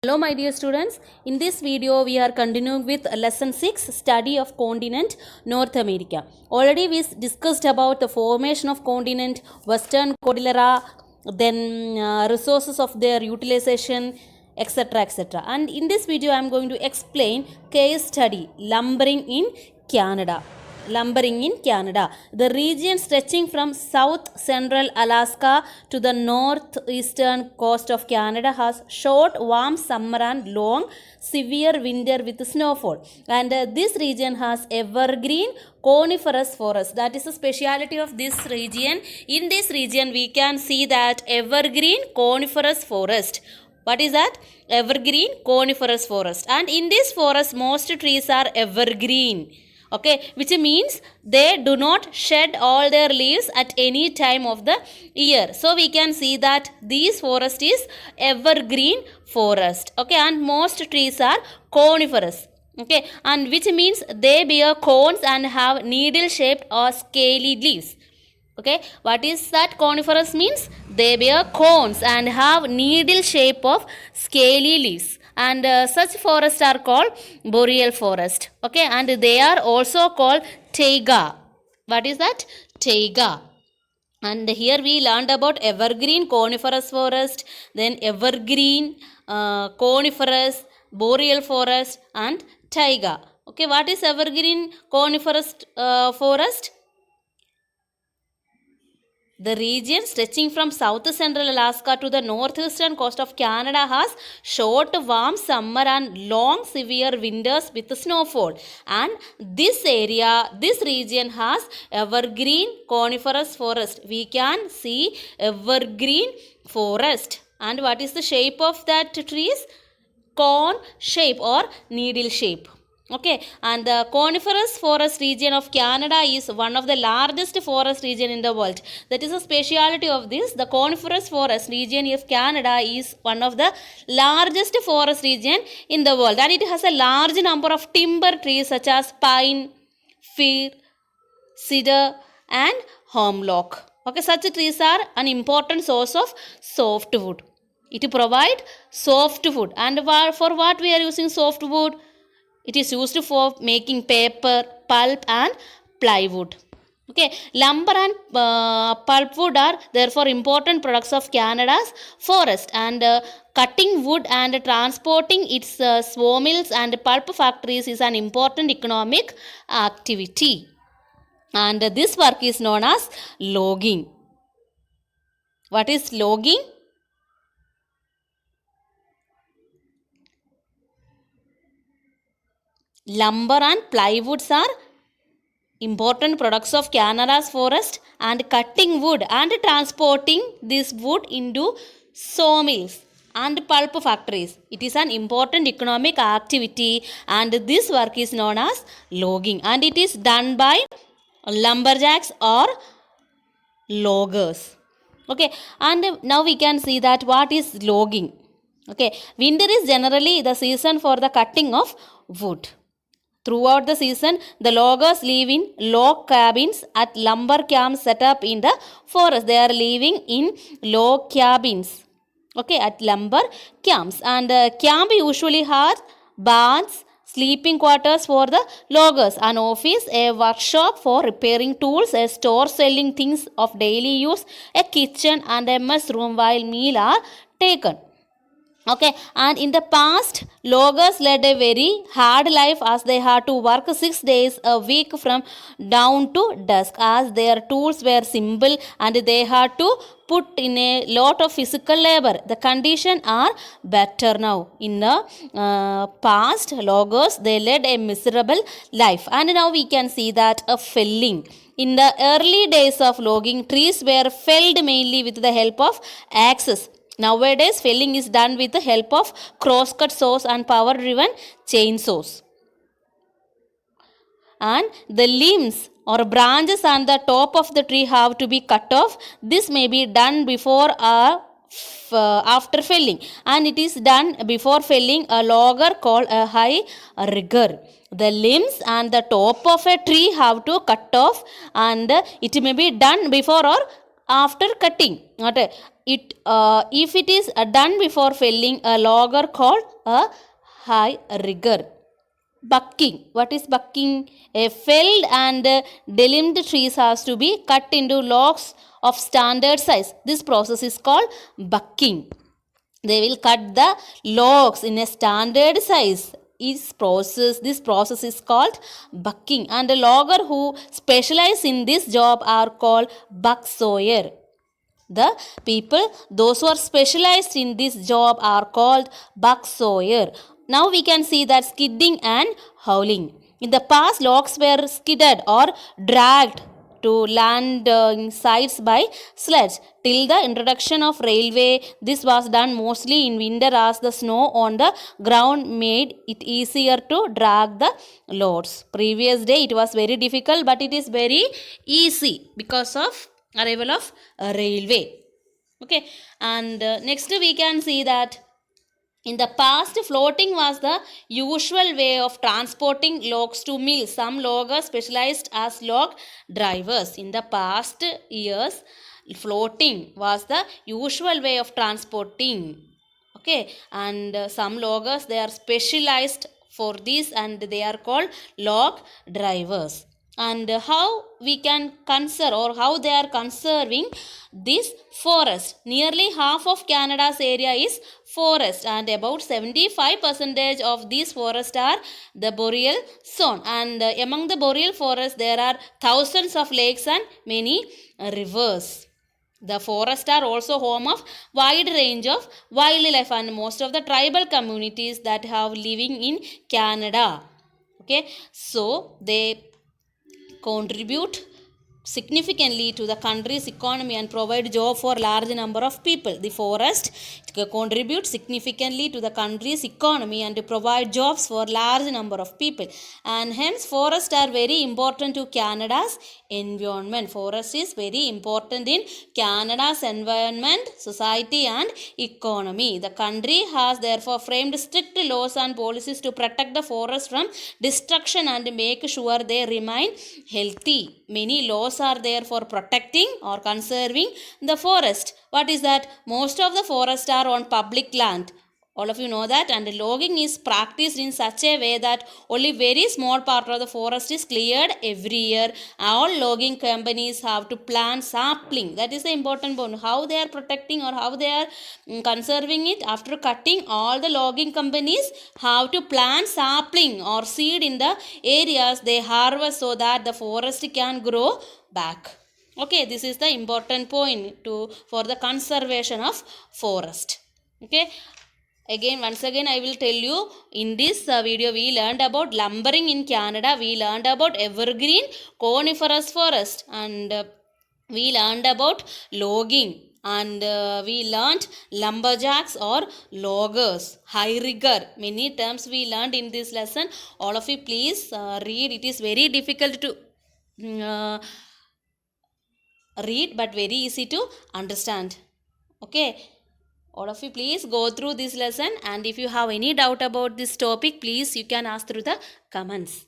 Hello my dear students, in this video we are continuing with lesson 6 study of continent North America. Already we discussed about the formation of continent, western cordillera, then resources of their utilization, etc. etc. And in this video I am going to explain case study lumbering in Canada. The region stretching from south central Alaska to the northeastern coast of Canada has short, warm summer and long, severe winter with snowfall. And this region has evergreen coniferous forest. That is the speciality of this region. In this region, we can see that evergreen coniferous forest. What is that? Evergreen coniferous forest. And in this forest, most trees are evergreen. Okay, which means they do not shed all their leaves at any time of the year. So we can see that this forest is evergreen forest. Okay, and most trees are coniferous. Okay, and which means they bear cones and have needle shaped or scaly leaves. Okay, what is that coniferous means? They bear cones and have needle shape of scaly leaves. And such forests are called boreal forest. Okay, and they are also called taiga. What is that? Taiga. And here we learned about evergreen coniferous forest, then evergreen coniferous, boreal forest and taiga. Okay, what is evergreen coniferous forest? The region stretching from south central Alaska to the northeastern coast of Canada has short, warm summer and long, severe winters with snowfall. And this region has evergreen coniferous forest. We can see evergreen forest. And what is the shape of that trees? Cone shape or needle shape. Okay, and the coniferous forest region of Canada is one of the largest forest region in the world. That is a speciality of this. The coniferous forest region of Canada is one of the largest forest region in the world, and it has a large number of timber trees such as pine, fir, cedar and hemlock. Okay, such trees are an important source of softwood. It provides softwood, and for what we are using softwood? It is used for making paper, pulp and plywood. Okay, lumber and pulpwood are therefore important products of Canada's forest, and cutting wood and transporting its sawmills and pulp factories is an important economic activity. And this work is known as logging. What is logging? Lumber and plywoods are important products of Canada's forest, and cutting wood and transporting this wood into sawmills and pulp factories. It is an important economic activity, and this work is known as logging, and it is done by lumberjacks or loggers. Okay, and now we can see that what is logging. Okay, winter is generally the season for the cutting of wood. Throughout the season, the loggers live in log cabins at lumber camps set up in the forest. They are living in log cabins, okay, at lumber camps. And camp usually has barns, sleeping quarters for the loggers, an office, a workshop for repairing tools, a store selling things of daily use, a kitchen and a mess room while meals are taken. Okay, and in the past, loggers led a very hard life as they had to work 6 days a week from dawn to dusk, as their tools were simple and they had to put in a lot of physical labor. The conditions are better now. In the past, loggers, they led a miserable life, and now we can see that a felling. In the early days of logging, trees were felled mainly with the help of axes. Nowadays, felling is done with the help of crosscut saws and power-driven chainsaws. And the limbs or branches on the top of the tree have to be cut off. This may be done before or after felling, and it is done before felling a logger called a high rigger. The limbs and the top of a tree have to cut off, and it may be done before or after cutting. if it is done before felling, a logger called a high rigger. Bucking. What is bucking? A felled and delimbed trees has to be cut into logs of standard size. This process is called bucking. They will cut the logs in a standard size. This process is called bucking, and the logger who specialize in this job are called buck sawyer. The people, those who are specialized in this job are called buck sawyer. Now we can see that skidding and hauling. In the past, logs were skidded or dragged to land sites by sledge. Till the introduction of railway, this was done mostly in winter as the snow on the ground made it easier to drag the loads. Previous day it was very difficult, but it is very easy because of arrival of railway. Okay, and next we can see that in the past, floating was the usual way of transporting logs to mills. Some loggers specialized as log drivers. In the past years, floating was the usual way of transporting. Okay, and some loggers, they are specialized for this and they are called log drivers. And how we can conserve, or how they are conserving this forest. Nearly half of Canada's area is forest, and about 75% of these forests are the boreal zone. And among the boreal forests there are thousands of lakes and many rivers. The forests are also home of wide range of wildlife and most of the tribal communities that have living in Canada. Okay, so they contribute significantly to the country's economy and provide job for large number of people. The forest contributes significantly to the country's economy and provide jobs for large number of people, and hence forests are very important to Canada's environment. Forest is very important in Canada's environment, society and economy. The country has therefore framed strict laws and policies to protect the forest from destruction and make sure they remain healthy. Many laws are there for protecting or conserving the forest. What is that? Most of the forests are on public land. All of you know that, and logging is practiced in such a way that only very small part of the forest is cleared every year. All logging companies have to plant sapling. That is the important point. How they are protecting or how they are conserving it. After cutting, all the logging companies have to plant sapling or seed in the areas they harvest so that the forest can grow back. Okay, this is the important point for the conservation of forest. Okay. Once again I will tell you, in this video we learned about lumbering in Canada, we learned about evergreen coniferous forest, and we learned about logging, and we learned lumberjacks or loggers, high rigger. Many terms we learned in this lesson. All of you please read. It is very difficult to read but very easy to understand. Okay. All of you please go through this lesson, and if you have any doubt about this topic, please you can ask through the comments.